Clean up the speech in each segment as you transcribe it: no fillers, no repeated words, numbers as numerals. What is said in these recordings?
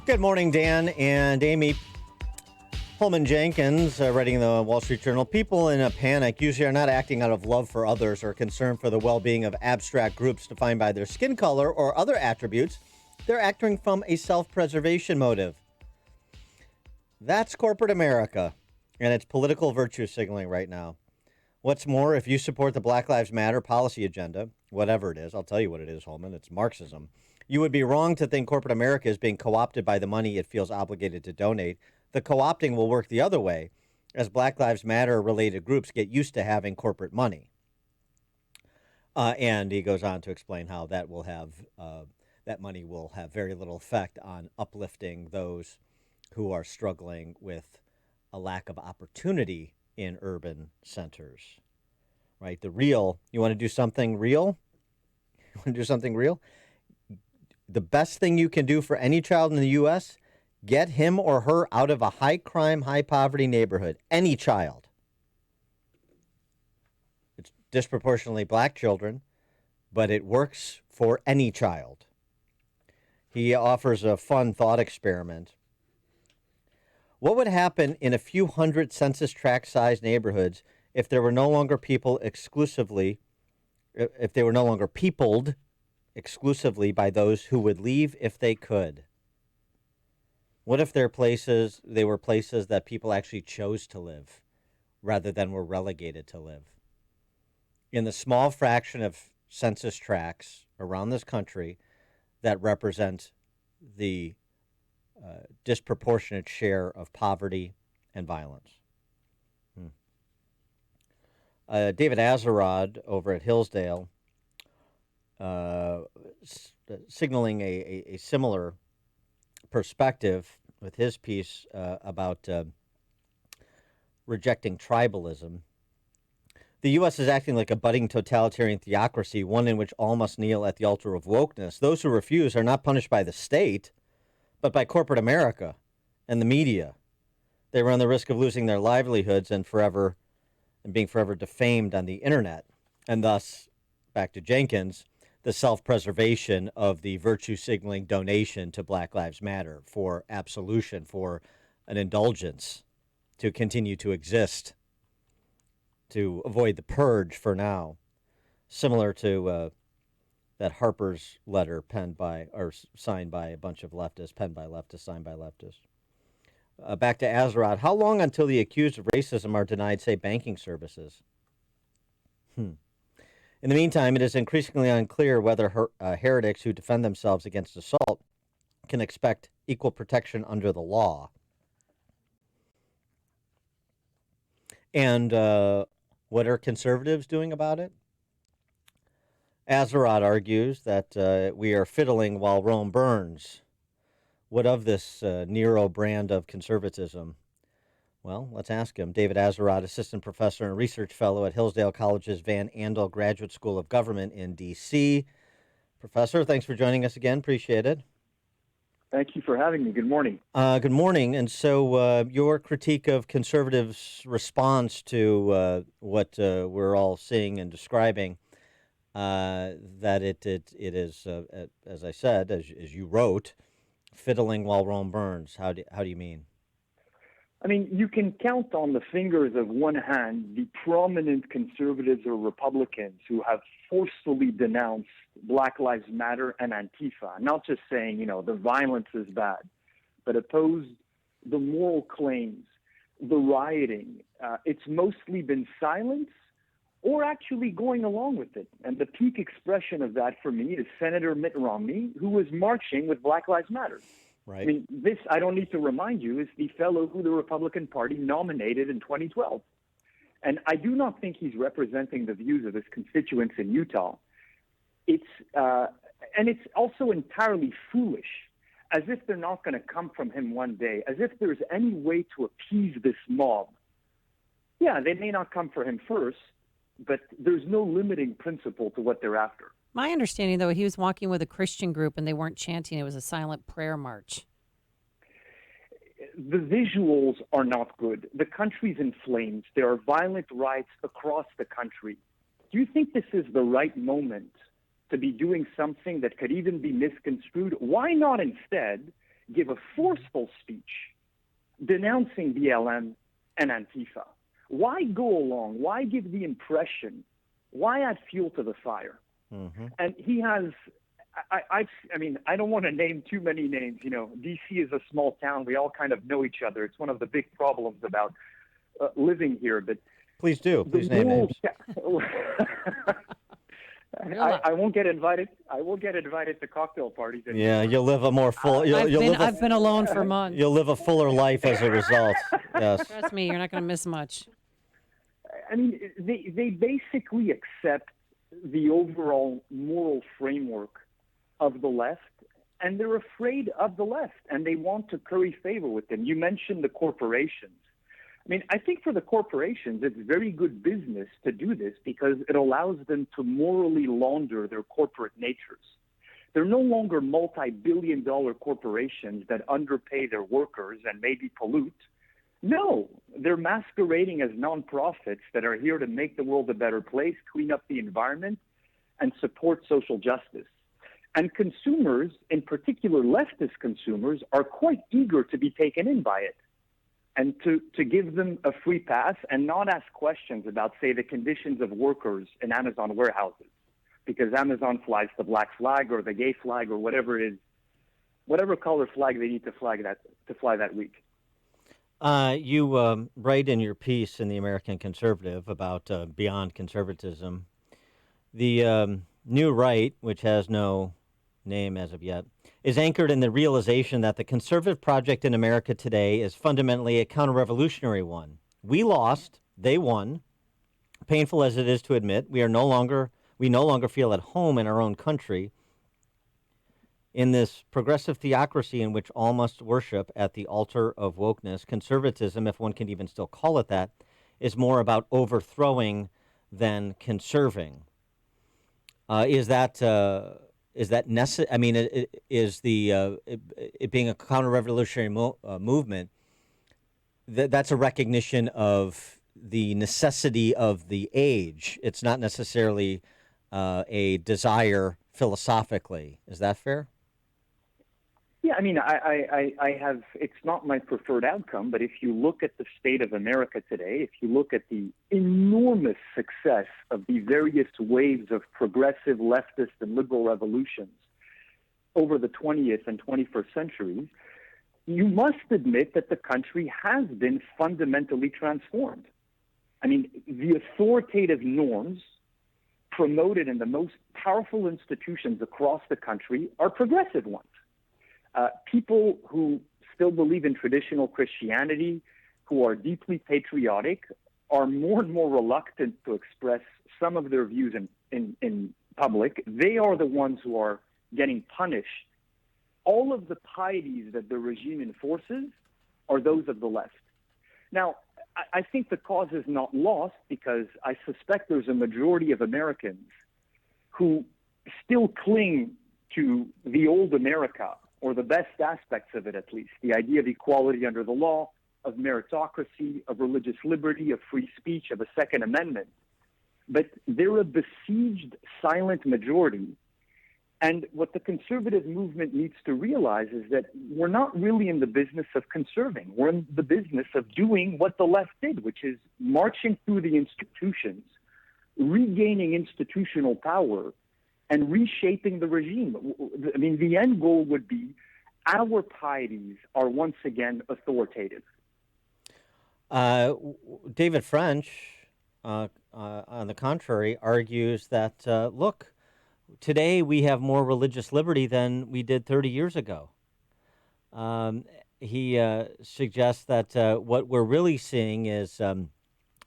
Good morning, Dan and Amy. Holman Jenkins, writing in the Wall Street Journal. People in a panic usually are not acting out of love for others or concern for the well-being of abstract groups defined by their skin color or other attributes. They're acting from a self-preservation motive. That's corporate America, and it's political virtue signaling right now. What's more, if you support the Black Lives Matter policy agenda, whatever it is, I'll tell you what it is, Holman, it's Marxism, you would be wrong to think corporate America is being co-opted by the money it feels obligated to donate. The co-opting will work the other way, as Black Lives Matter-related groups get used to having corporate money. And he goes on to explain how that will have that money will have very little effect on uplifting those who are struggling with a lack of opportunity in urban centers. Right? You want to do something real? You want to do something real? The best thing you can do for any child in the U.S., get him or her out of a high-crime, high-poverty neighborhood. Any child. It's disproportionately black children, but it works for any child. He offers a fun thought experiment. What would happen in a few hundred census tract-sized neighborhoods if there were no longer peopled exclusively by those who would leave if they could? What if they were places that people actually chose to live rather than were relegated to live? In the small fraction of census tracts around this country that represent the disproportionate share of poverty and violence. David Azerrad over at Hillsdale signaling a similar perspective with his piece about rejecting tribalism. The U.S. is acting like a budding totalitarian theocracy, one in which all must kneel at the altar of wokeness. Those who refuse are not punished by the state, but by corporate America and the media. They run the risk of losing their livelihoods and being forever defamed on the internet. And thus, back to Jenkins, the self-preservation of the virtue signaling donation to Black Lives Matter for absolution, for an indulgence to continue to exist, to avoid the purge for now, similar to that Harper's letter signed by a bunch of leftists, penned by leftists, signed by leftists. Back to Azerrad. How long until the accused of racism are denied, say, banking services? In the meantime, it is increasingly unclear whether heretics who defend themselves against assault can expect equal protection under the law. And what are conservatives doing about it? Azerrad argues that we are fiddling while Rome burns. What of this Nero brand of conservatism? Well, let's ask him. David Azerrad, assistant professor and research fellow at Hillsdale College's Van Andel Graduate School of Government in D.C. Professor, thanks for joining us again. Appreciate it. Thank you for having me. Good morning. Good morning. And so your critique of conservatives' response to what we're all seeing and describing, that it is, as I said, as you wrote, fiddling while Rome burns. How do you mean? I mean, you can count on the fingers of one hand the prominent conservatives or Republicans who have forcefully denounced Black Lives Matter and Antifa, not just saying, the violence is bad, but opposed the moral claims, the rioting. It's mostly been silence or actually going along with it. And the peak expression of that for me is Senator Mitt Romney, who was marching with Black Lives Matter. Right. I mean, this, I don't need to remind you, is the fellow who the Republican Party nominated in 2012. And I do not think he's representing the views of his constituents in Utah. It's also entirely foolish, as if they're not going to come from him one day, as if there's any way to appease this mob. Yeah, they may not come for him first, but there's no limiting principle to what they're after. My understanding, though, he was walking with a Christian group and they weren't chanting. It was a silent prayer march. The visuals are not good. The country's in flames. There are violent riots across the country. Do you think this is the right moment to be doing something that could even be misconstrued? Why not instead give a forceful speech denouncing BLM and Antifa? Why go along? Why give the impression? Why add fuel to the fire? Mm-hmm. And he has, I mean, I don't want to name too many names. You know, D.C. is a small town. We all kind of know each other. It's one of the big problems about living here. But Please do. Please name names. I won't get invited. I won't get invited to cocktail parties anymore. Yeah, you'll live a more full. I've been alone for months. You'll live a fuller life as a result. Yes. Trust me, you're not going to miss much. I mean, they basically accept the overall moral framework of the left, and they're afraid of the left, and they want to curry favor with them. You mentioned the corporations. I mean, I think for the corporations, it's very good business to do this because it allows them to morally launder their corporate natures. They're no longer multi-billion-dollar corporations that underpay their workers and maybe pollute. No, they're masquerading as nonprofits that are here to make the world a better place, clean up the environment, and support social justice. And consumers, in particular leftist consumers, are quite eager to be taken in by it and to give them a free pass and not ask questions about, say, the conditions of workers in Amazon warehouses, because Amazon flies the black flag or the gay flag or whatever it is, whatever color flag they need to fly that week. You write in your piece in the American Conservative about beyond conservatism. The new right, which has no name as of yet, is anchored in the realization that the conservative project in America today is fundamentally a counter-revolutionary one. We lost, they won. Painful as it is to admit, we no longer feel at home in our own country. In this progressive theocracy in which all must worship at the altar of wokeness, conservatism, if one can even still call it that, is more about overthrowing than conserving. Is that necessary? I mean, is it being a counter-revolutionary movement, that's a recognition of the necessity of the age. It's not necessarily a desire philosophically. Is that fair? Yeah, I mean, I have, it's not my preferred outcome, but if you look at the state of America today, if you look at the enormous success of the various waves of progressive leftist and liberal revolutions over the 20th and 21st centuries, you must admit that the country has been fundamentally transformed. I mean, the authoritative norms promoted in the most powerful institutions across the country are progressive ones. People who still believe in traditional Christianity, who are deeply patriotic, are more and more reluctant to express some of their views in public. They are the ones who are getting punished. All of the pieties that the regime enforces are those of the left. Now, I think the cause is not lost because I suspect there's a majority of Americans who still cling to the old America, or the best aspects of it at least, the idea of equality under the law, of meritocracy, of religious liberty, of free speech, of a Second Amendment. But they're a besieged silent majority. And what the conservative movement needs to realize is that we're not really in the business of conserving. We're in the business of doing what the left did, which is marching through the institutions, regaining institutional power, and reshaping the regime. I mean, the end goal would be our pieties are once again authoritative. David French, on the contrary, argues that, look, today we have more religious liberty than we did 30 years ago. He suggests that what we're really seeing is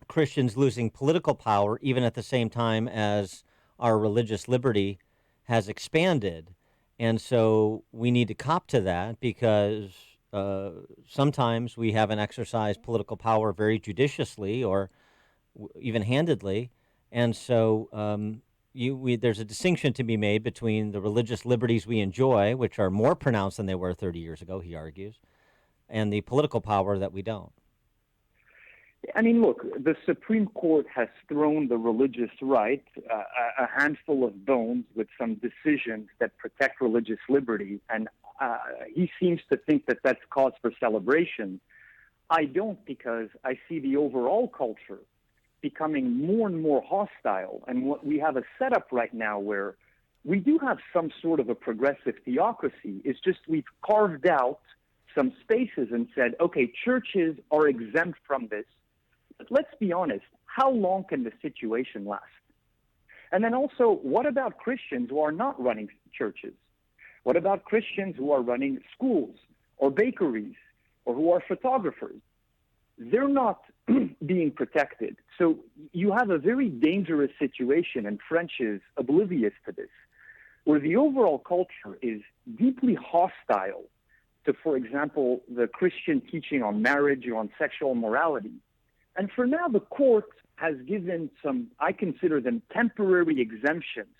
Christians losing political power, even at the same time as our religious liberty has expanded. And so we need to cop to that because sometimes we haven't exercised political power very judiciously or even handedly. And so there's a distinction to be made between the religious liberties we enjoy, which are more pronounced than they were 30 years ago, he argues, and the political power that we don't. I mean, look, the Supreme Court has thrown the religious right a handful of bones with some decisions that protect religious liberty. And he seems to think that that's cause for celebration. I don't, because I see the overall culture becoming more and more hostile. And what we have a setup right now where we do have some sort of a progressive theocracy. It's just we've carved out some spaces and said, okay, churches are exempt from this. But let's be honest, how long can the situation last? And then also, what about Christians who are not running churches? What about Christians who are running schools or bakeries or who are photographers? They're not being protected. So you have a very dangerous situation, and French is oblivious to this, where the overall culture is deeply hostile to, for example, the Christian teaching on marriage or on sexual morality. And for now, the court has given some, I consider them temporary exemptions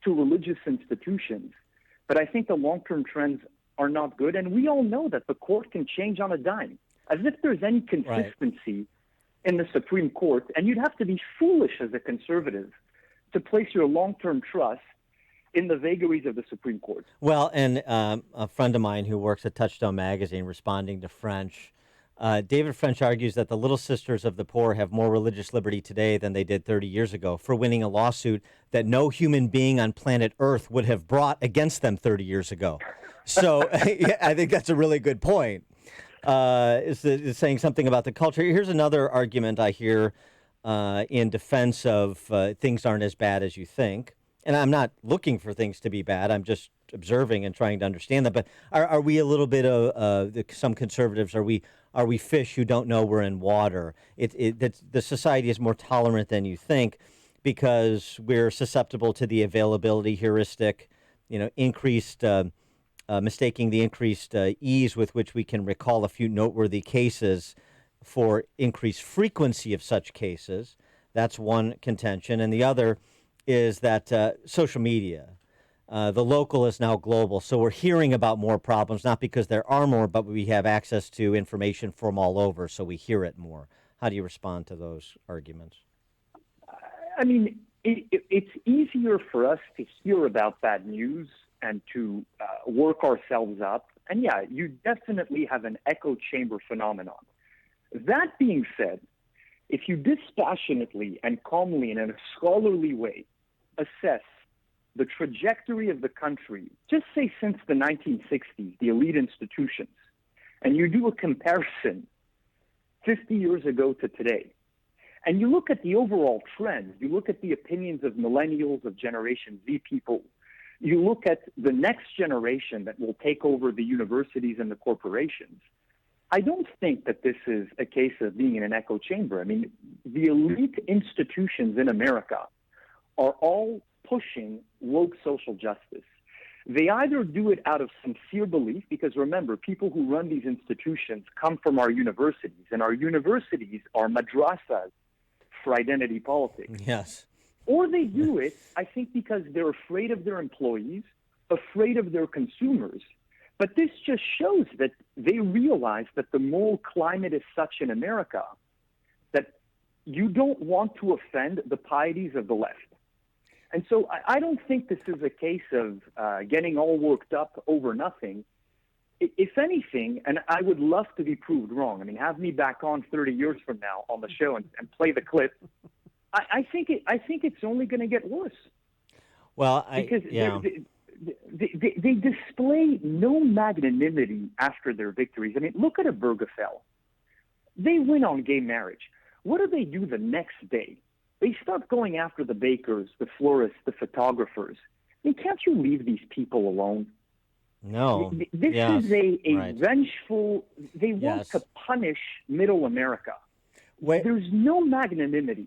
to religious institutions. But I think the long-term trends are not good. And we all know that the court can change on a dime, as if there's any consistency in the Supreme Court. And you'd have to be foolish as a conservative to place your long-term trust in the vagaries of the Supreme Court. Well, and a friend of mine who works at Touchstone Magazine, responding to French, David French argues that the Little Sisters of the Poor have more religious liberty today than they did 30 years ago for winning a lawsuit that no human being on planet Earth would have brought against them 30 years ago. So yeah, I think that's a really good point. Is saying something about the culture. Here's another argument I hear in defense of things aren't as bad as you think. And I'm not looking for things to be bad. I'm just observing and trying to understand that. But are we a little bit of some conservatives? Are we fish who don't know we're in water? The society is more tolerant than you think because we're susceptible to the availability heuristic, increased mistaking the increased ease with which we can recall a few noteworthy cases for increased frequency of such cases. That's one contention. And the other is that social media, the local is now global. So we're hearing about more problems, not because there are more, but we have access to information from all over, so we hear it more. How do you respond to those arguments? I mean, it's easier for us to hear about bad news and to work ourselves up. And yeah, you definitely have an echo chamber phenomenon. That being said, if you dispassionately and calmly and in a scholarly way assess the trajectory of the country, just say since the 1960s, the elite institutions, and you do a comparison 50 years ago to today, and you look at the overall trend, you look at the opinions of millennials, of Generation Z people, you look at the next generation that will take over the universities and the corporations, I don't think that this is a case of being in an echo chamber. I mean, the elite institutions in America are all pushing woke social justice. They either do it out of sincere belief, because remember, people who run these institutions come from our universities, and our universities are madrasas for identity politics. Yes. Or they do it, I think, because they're afraid of their employees, afraid of their consumers. But this just shows that they realize that the moral climate is such in America that you don't want to offend the pieties of the left. And so I don't think this is a case of getting all worked up over nothing. If anything, and I would love to be proved wrong, I mean, have me back on 30 years from now on the show and play the clip. I think it's only going to get worse. Well, because they display no magnanimity after their victories. I mean, look at Obergefell. They win on gay marriage. What do they do the next day? They start going after the bakers, the florists, the photographers. I mean, can't you leave these people alone? No. This is a right. vengeful, they want to punish middle America. There's no magnanimity.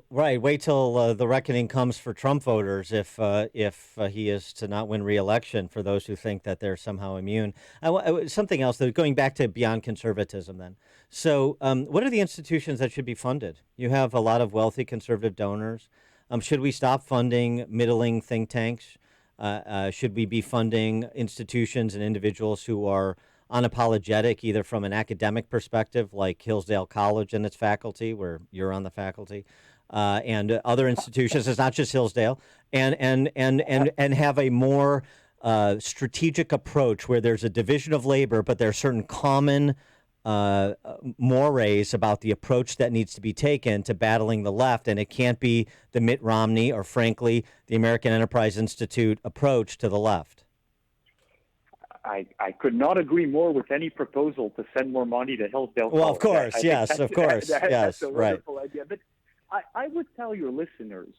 Right. Wait till the reckoning comes for Trump voters if he is to not win re-election, for those who think that they're somehow immune. Something else, though, going back to beyond conservatism then. So what are the institutions that should be funded? You have a lot of wealthy conservative donors. Should we stop funding middling think tanks? Should we be funding institutions and individuals who are unapologetic, either from an academic perspective, like Hillsdale College and its faculty, where you're on the faculty, and other institutions? It's not just Hillsdale, and have a more strategic approach where there's a division of labor, but there are certain common mores about the approach that needs to be taken to battling the left, and it can't be the Mitt Romney or, frankly, the American Enterprise Institute approach to the left. I could not agree more with any proposal to send more money to Hillsdale Well, College. of course, yes, that's, of course, yes, that's a right. wonderful idea. But I would tell your listeners,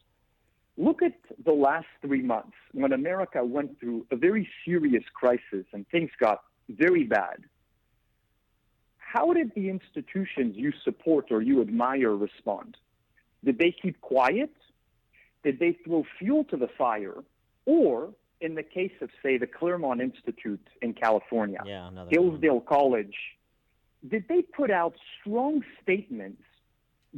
look at the last 3 months when America went through a very serious crisis and things got very bad. How did the institutions you support or you admire respond? Did they keep quiet? Did they throw fuel to the fire? Or, in the case of, say, the Claremont Institute in California, Hillsdale College, did they put out strong statements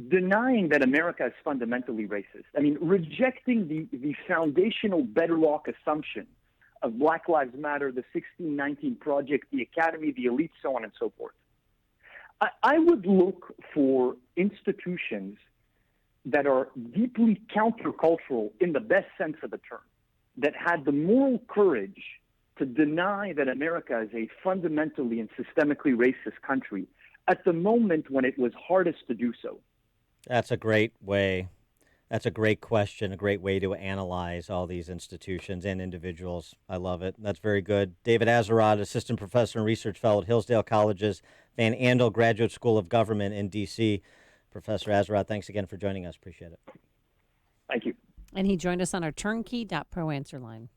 denying that America is fundamentally racist? I mean, rejecting the foundational bedrock assumption of Black Lives Matter, the 1619 Project, the Academy, the elite, so on and so forth. I would look for institutions that are deeply countercultural in the best sense of the term, that had the moral courage to deny that America is a fundamentally and systemically racist country at the moment when it was hardest to do so. That's a great way. That's a great question, a great way to analyze all these institutions and individuals. I love it. That's very good. David Azerrad, Assistant Professor and Research Fellow at Hillsdale College's Van Andel Graduate School of Government in D.C. Professor Azerrad, thanks again for joining us. Appreciate it. Thank you. And he joined us on our turnkey.pro answer line.